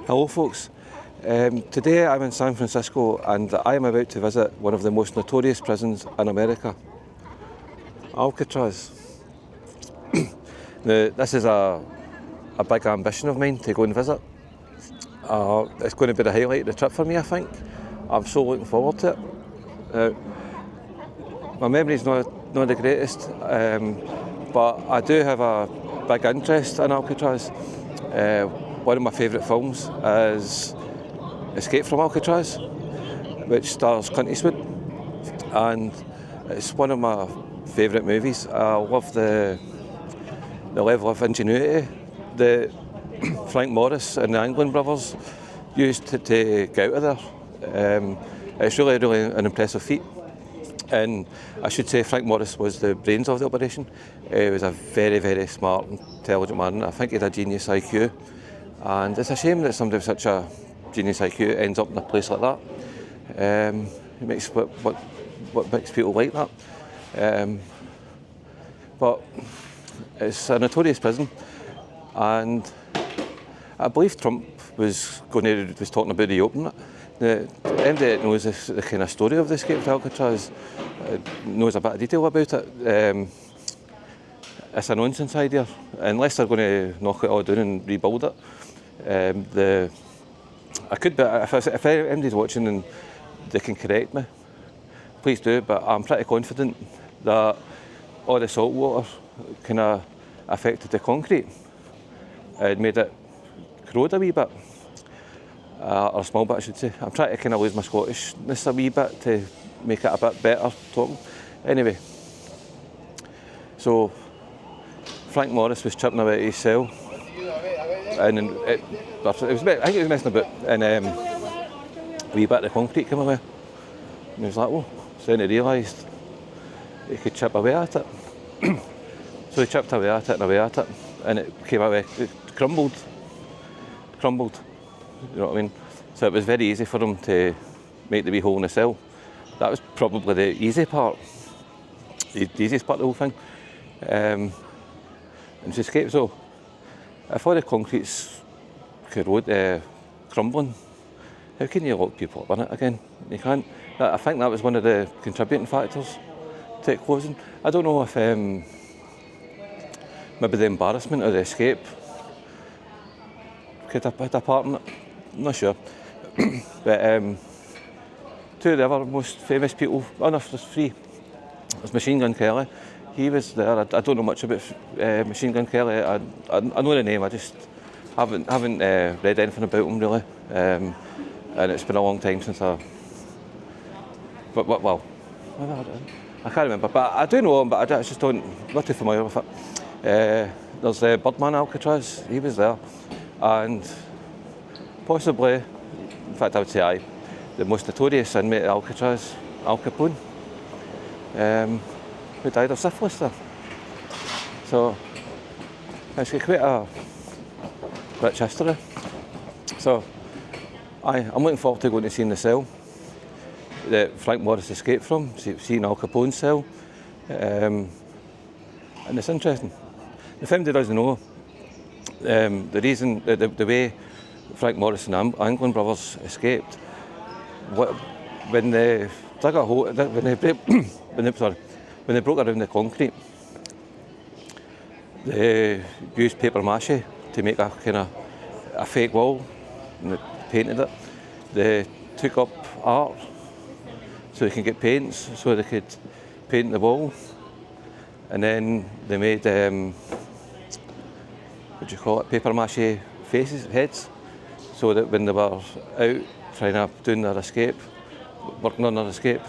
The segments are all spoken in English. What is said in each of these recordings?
Hello folks, today I'm in San Francisco and I am about to visit one of the most notorious prisons in America, Alcatraz. Now, this is a big ambition of mine to go and visit. It's going to be the highlight of the trip for me, I think. I'm so looking forward to it. My memory's not the greatest, but I do have a big interest in Alcatraz. One of my favourite films is Escape from Alcatraz, which stars Clint Eastwood, and it's one of my favourite movies. I love the level of ingenuity that Frank Morris and the Anglin brothers used to get out of there. It's really an impressive feat. And I should say Frank Morris was the brains of the operation. He was a very, very smart, intelligent man. I think he had a genius IQ. And it's a shame that somebody with such a genius IQ ends up in a place like that. It makes what makes people like that. But it's a notorious prison, and I believe Trump was talking about reopening it. The MD that knows the kind of story of the escape to Alcatraz knows a bit of detail about it. It's a nonsense idea, unless they're going to knock it all down and rebuild it. I could be, if anybody's watching and they can correct me, please do, but I'm pretty confident that all the salt water kind of affected the concrete. It made it corrode a wee bit, or a small bit I should say. I'm trying to kind of lose my Scottishness a wee bit to make it a bit better talking. Anyway, so Frank Morris was chipping away at his cell, and I think he was messing about, and a wee bit of the concrete came away, and he was like, oh, so then he realised he could chip away at it. So he chipped away at it, and it came away, it crumbled, you know what I mean? So it was very easy for him to make the wee hole in the cell. That was probably the easy part, the easiest part of the whole thing. And to escape, so if all the concrete's crumbling, how can you lock people up in it again? You can't. I think that was one of the contributing factors to it closing. I don't know if maybe the embarrassment of the escape could have played a part in it. I'm not sure. But two of the other most famous people, no, there's three. There's Machine Gun Kelly. He was there. I don't know much about Machine Gun Kelly. I know the name. I just haven't read anything about him really. And it's been a long time since I can't remember. But I do know him. But I just not too familiar with it. There's the Birdman of Alcatraz. He was there, and possibly, in fact, I would say the most notorious inmate at Alcatraz, Al Capone, who died of syphilis there. So it's got quite a rich history. So I'm looking forward to going to seeing the cell that Frank Morris escaped from, seeing Al Capone's cell, and it's interesting. If anybody doesn't know, the reason, the way Frank Morris and Anglin brothers escaped, when they dug a hole, when they broke around the concrete, they used paper mache to make a kind of a fake wall, and they painted it. They took up art so they can get paints, so they could paint the wall, and then they made paper mache heads, so that when they were out trying to do their escape, working on their escape,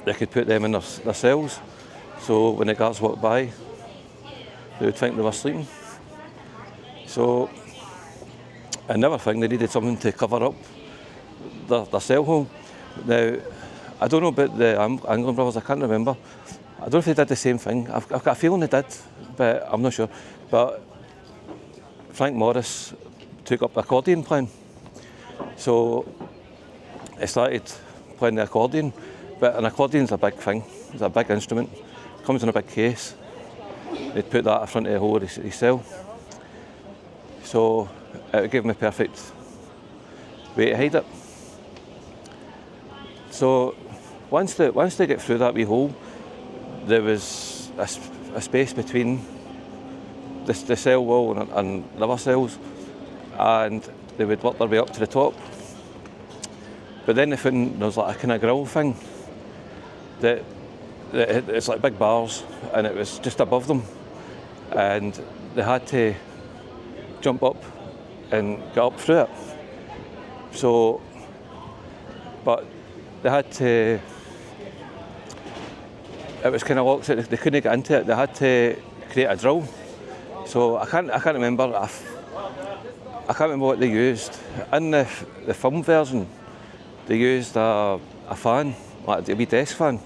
they could put them in their cells, so when the guards walked by, they would think they were sleeping. So another thing, they needed something to cover up their cell hole. Now, I don't know about the Anglin brothers, I can't remember. I don't know if they did the same thing. I've got a feeling they did, but I'm not sure. But Frank Morris took up the accordion playing. So he started playing the accordion, but an accordion's a big thing. It's a big instrument. It comes in a big case. They'd put that in front of the hole of his cell. So it gave him a perfect way to hide it. So once they get through that wee hole, there was a space between the cell wall and the other cells, and they would work their way up to the top. But then they found there was like a kind of grill thing that it's like big bars, and it was just above them, and they had to jump up and get up through it. So, but they had to, it was kind of locked, they couldn't get into it, they had to create a drill. So I can't remember, I can't remember what they used. In the film version, they used a fan, like a wee desk fan,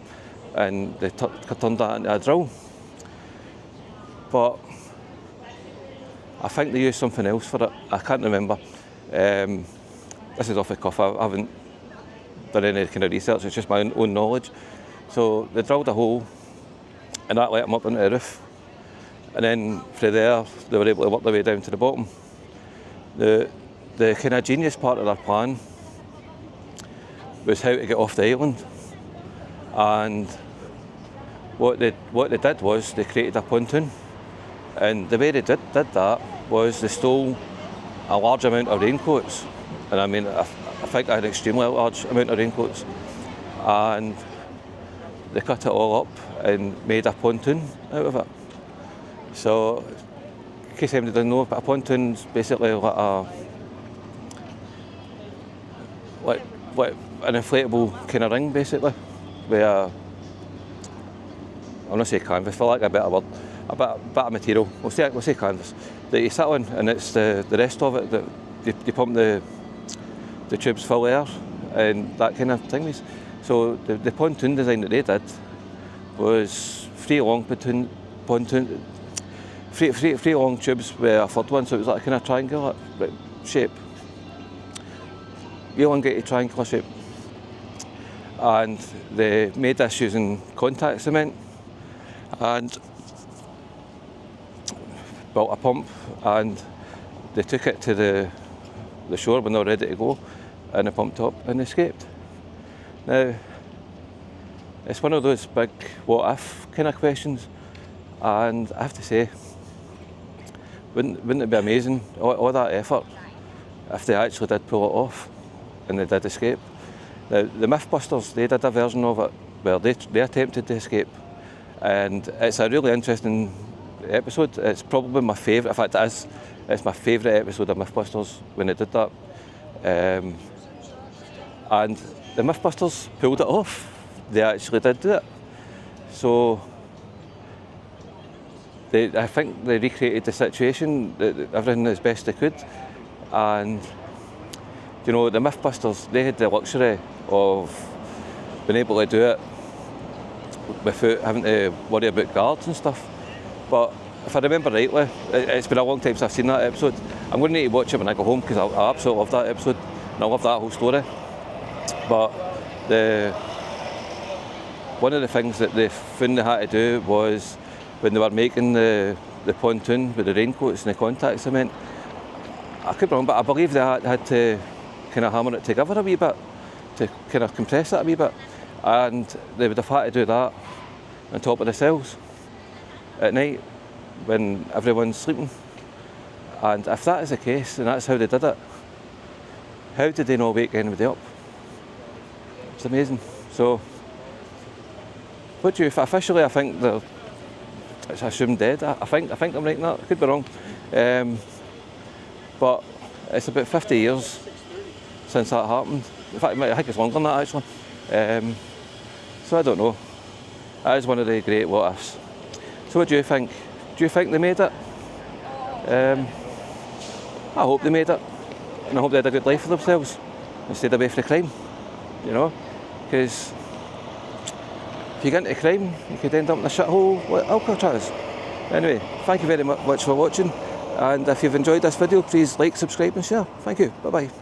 and they turned that into a drill. But I think they used something else for it. I can't remember. This is off the cuff. I haven't done any kind of research. It's just my own knowledge. So they drilled a hole, and that let them up into the roof. And then from there, they were able to work their way down to the bottom. The kind of genius part of their plan was how to get off the island. And what they did was they created a pontoon, and the way they did that was they stole a large amount of raincoats, and I mean I think an extremely large amount of raincoats, and they cut it all up and made a pontoon out of it. So, in case anybody doesn't know, a pontoon's basically like an inflatable kind of ring, basically, where I'm not say canvas, for lack of a better word, a bit of material. We'll say canvas that you sit on, and it's the rest of it that you pump the tubes full of air and that kind of thing. So the pontoon design that they did was three long tubes with a third one, so it was like a kind of triangular shape, elongated triangular shape. And they made this using contact cement and built a pump, and they took it to the shore when they were ready to go, and they pumped up and escaped. Now, it's one of those big what if kind of questions, and I have to say, wouldn't it be amazing, all that effort, if they actually did pull it off and they did escape? Now, the Mythbusters, they did a version of it where they attempted to escape, and it's a really interesting episode. It's probably my favourite, in fact it's my favourite episode of Mythbusters when they did that. And the Mythbusters pulled it off. They actually did do it. So I think they recreated the situation, everything as best they could. And you know, the Mythbusters, they had the luxury of being able to do it without having to worry about guards and stuff. But if I remember rightly, it's been a long time since I've seen that episode. I'm going to need to watch it when I go home, because I absolutely love that episode and I love that whole story. But one of the things that they found they had to do was, when they were making the pontoon with the raincoats and the contact cement, I could be wrong, but I believe they had to kind of hammer it together a wee bit to kind of compress it a wee bit, and they would have had to do that on top of the cells at night when everyone's sleeping. And if that is the case, and that's how they did it, how did they not wake anybody up? It's amazing. So, what do you officially? I think it's assumed dead. I think I'm right in that. I could be wrong. But it's about 50 years since that happened. In fact, I think it's longer than that actually. So I don't know. That is one of the great what ifs. So what do you think? Do you think they made it? I hope they made it, and I hope they had a good life for themselves and stayed away from crime. You know, because if you get into crime, you could end up in a shithole like Alcatraz. Anyway, thank you very much for watching, and if you've enjoyed this video, please like, subscribe and share. Thank you. Bye bye.